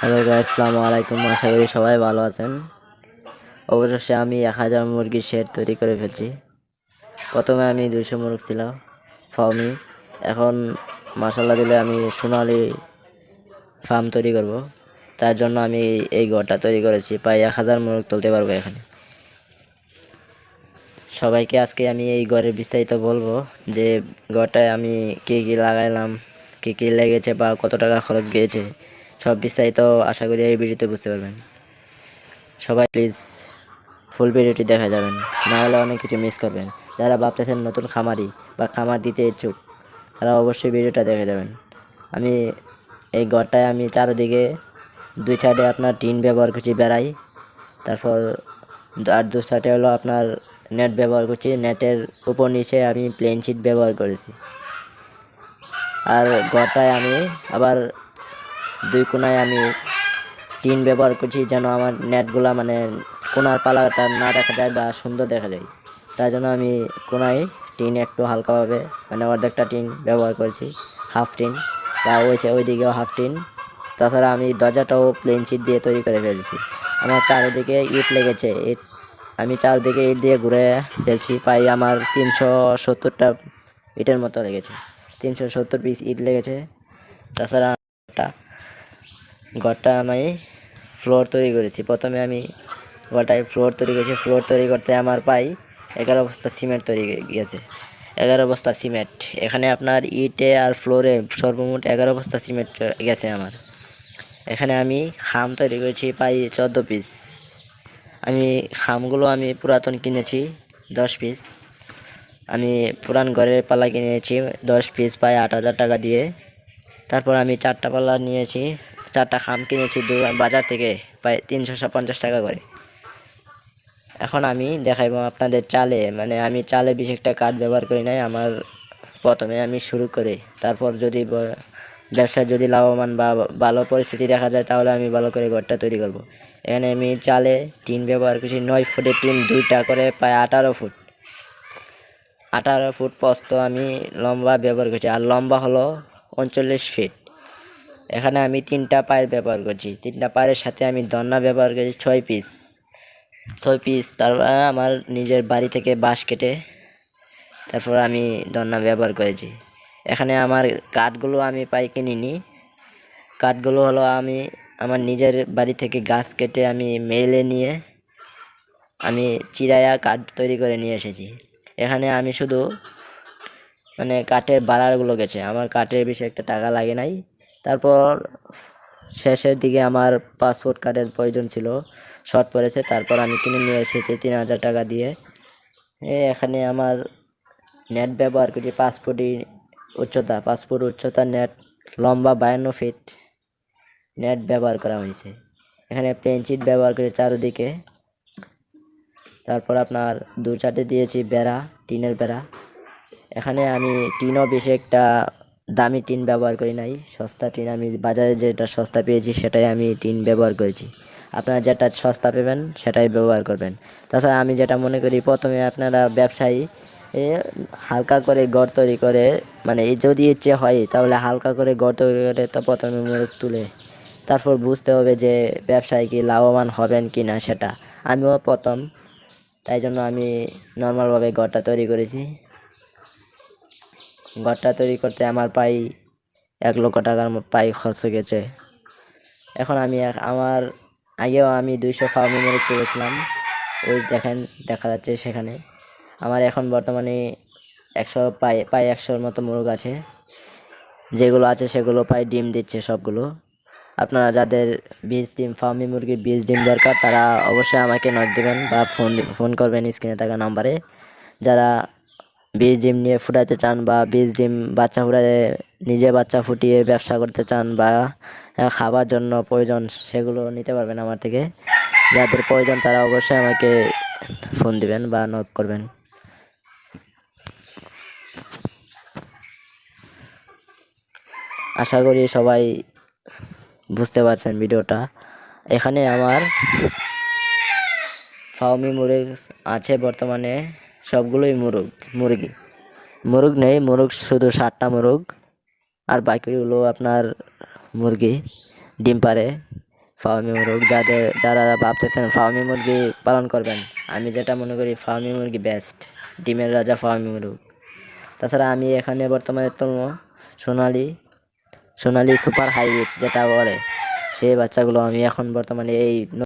Hello guys, আসসালামু আলাইকুম। আশা করি সবাই ভালো আছেন। অবশেষে আমি 1000 মুরগির শেড তৈরি করে ফেলছি। প্রথমে আমি 200 মুরগ ছিল ফার্মি, এখন মাশাআল্লাহ দিলে আমি সোনালি ফার্ম তৈরি করব। তার জন্য আমি এই ঘরটা তৈরি করেছি। প্রায় 1000 মুরগ তুলতে পারবো এখানে। সবাইকে আজকে আমি এই ঘরের বিস্তারিত বলবো যে ঘরটায় আমি কী কী লাগাইলাম, কী কী লেগেছে বা কত টাকা খরচ গিয়েছে, সব বিস্তারিত আশা করি এই ভিডিওতে বুঝতে পারবেন। সবাই প্লিজ ফুল ভিডিওটি দেখা যাবেন, না হলে অনেক কিছু মিস করবেন। যারা ভাবতেছেন নতুন খামারি বা খামার দিতে ইচ্ছুক, তারা অবশ্যই ভিডিওটা দেখে যাবেন। আমি এই ঘরটায় আমি চারিদিকে 2 সাইডে আপনার টিন ব্যবহার করছি বেড়াই, তারপর আর 2 সাইডে হলো আপনার নেট ব্যবহার করছি। নেটের উপর নিচে আমি প্লেন শিট ব্যবহার করেছি। আর ঘরটায় আমি আবার 2 কোণায় আমি টিন ব্যবহার করছি, যেন আমার নেটগুলা মানে কোনার পালাটা না দেখা যায় বা সুন্দর দেখা যায়। তার জন্য আমি কোনায় টিন একটু হালকাভাবে মানে অর্ধেকটা টিন ব্যবহার করেছি, হাফ টিন, বা ওই দিকেও হাফ টিন। তাছাড়া আমি দরজাটাও প্লেন শিট দিয়ে তৈরি করে ফেলেছি। আমার চারিদিকে ইট লেগেছে, আমি চারদিকে ইট দিয়ে ঘুরে ফেলছি। প্রায় আমার 370টা ইটের মতো লেগেছে, 370 পিস ইট লেগেছে। তাছাড়া ঘরটা আমি ফ্লোর তৈরি করেছি। প্রথমে আমি ঘরটায় ফ্লোর তৈরি করেছি। ফ্লোর তৈরি করতে আমার প্রায় 11 বস্তা সিমেন্ট তৈরি গেছে। 11 বস্তা সিমেন্ট, এখানে আপনার ইটে আর ফ্লোরে সর্বমোট 11 বস্তা সিমেন্ট গেছে আমার। এখানে আমি খাম তৈরি করেছি প্রায় 14 পিস। আমি খামগুলো আমি পুরাতন কিনেছি 10 পিস। আমি পুরান ঘরের পাল্লা কিনেছি 10 পিস প্রায় 8,000 টাকা দিয়ে। তারপর আমি 4টা পাল্লা নিয়েছি, 4টা খাম কিনেছি বাজার থেকে প্রায় 350 টাকা করে। এখন আমি দেখাইবো আপনাদের চালে, মানে আমি চালে বেশি একটা কাঠ ব্যবহার করি নাই। আমার প্রথমে আমি শুরু করি, তারপর যদি ব্যবসায় যদি লাভবান বা ভালো পরিস্থিতি দেখা যায়, তাহলে আমি ভালো করে ঘরটা তৈরি করব। এখানে আমি চালে টিন ব্যবহার করছি 9 ফুটের টিন, 2টা করে প্রায় 18 ফুট। 18 ফুট প্রস্থ আমি লম্বা ব্যবহার করছি, আর লম্বা হলো 39 ফিট। এখানে আমি 3টা পায়ের ব্যবহার করছি। 3টা পায়ের সাথে আমি দন্না ব্যবহার করছি 6 পিস। তারপর আমার নিজের বাড়ি থেকে বাঁশ কেটে তারপর আমি দন্না ব্যবহার করেছি। এখানে আমার কাঠগুলো আমি পাই কিনিনি। কাঠগুলো হলো আমি আমার নিজের বাড়ি থেকে গাছ কেটে আমি মেলে নিয়ে আমি চিরাইয়া কাঠ তৈরি করে নিয়ে এসেছি। এখানে আমি শুধু মানে কাঠের বাড়ারগুলো গেছে, আমার কাঠের বেশি একটা টাকা লাগে নাই। তারপর শেষের দিকে আমার 5 ফুট কাঠের প্রয়োজন ছিল, শর্ট পড়েছে, তারপর আমি কিনে নিয়ে এসেছি 3,000 টাকা দিয়ে। এখানে আমার নেট ব্যবহার করি 5 ফুট উচ্চতা নেট, লম্বা 52 ফিট নেট ব্যবহার করা হয়েছে। এখানে প্লেন শিট ব্যবহার করে চারিদিকে। তারপর আপনার 2 সাইডে দিয়েছি বেড়া, টিনের বেড়া। এখানে আমি টিনও বেশি একটা দামি টিন ব্যবহার করি নাই, সস্তা টিন। আমি বাজারে যেটা সস্তা পেয়েছি সেটাই আমি টিন ব্যবহার করেছি। আপনারা যেটা সস্তা পাবেন সেটাই ব্যবহার করবেন। তাছাড়া আমি যেটা মনে করি, প্রথমে আপনারা ব্যবসায়ী হালকা করে ঘর তৈরি করে, মানে যদি ইচ্ছে হয় তাহলে হালকা করে ঘর তৈরি করে তো প্রথমে মুরগ তুলে তারপর বুঝতে হবে যে ব্যবসায় কি লাভবান হবেন কি না সেটা। আমিও প্রথম, তাই জন্য আমি নর্মালভাবে ঘরটা তৈরি করেছি। ঘরটা তৈরি করতে আমার প্রায় 1 লক্ষ টাকার প্রায় খরচ গেছে। এখন আমি আমার আগেও আমি 200 ফার্মি মুরগ তুলেছিলাম, ওই দেখেন দেখা যাচ্ছে সেখানে। আমার এখন বর্তমানে 100 প্রায় 100-র মতো মুরগ আছে। যেগুলো আছে সেগুলো প্রায় ডিম দিচ্ছে সবগুলো। আপনারা যাদের ফার্মি মুরগির বীজ ডিম দরকার, তারা অবশ্যই আমাকে নক দেবেন বা ফোন করবেন স্ক্রিনে থাকা নাম্বারে। যারা বীজ ডিম নিয়ে ফুটাতে চান বা বীজ ডিম বাচ্চা ফুটাতে নিজে বাচ্চা ফুটিয়ে ব্যবসা করতে চান বা খাবার জন্য প্রয়োজন, সেগুলো নিতে পারবেন আমার থেকে। যাদের প্রয়োজন তারা অবশ্যই আমাকে ফোন দিবেন বা নক করবেন। আশা করি সবাই বুঝতে পারছেন ভিডিওটা। এখানে আমার ফার্মি মুরগ আছে বর্তমানে সবগুলোই মুরগ নেই, মুরগ শুধু 7টা মুরগ, আর বাকিগুলো আপনার মুরগি ডিম পারে। ফার্মি মুরগ যারা ভাবতেছেন ফার্মি মুরগি পালন করবেন, আমি যেটা মনে করি ফার্মি মুরগি বেস্ট, ডিমের রাজা ফার্মি মুরগ। তাছাড়া আমি এখানে বর্তমানে তো সোনালি সুপার হাইব্রিড যেটা বলে, সেই বাচ্চাগুলো আমি এখন বর্তমানে এই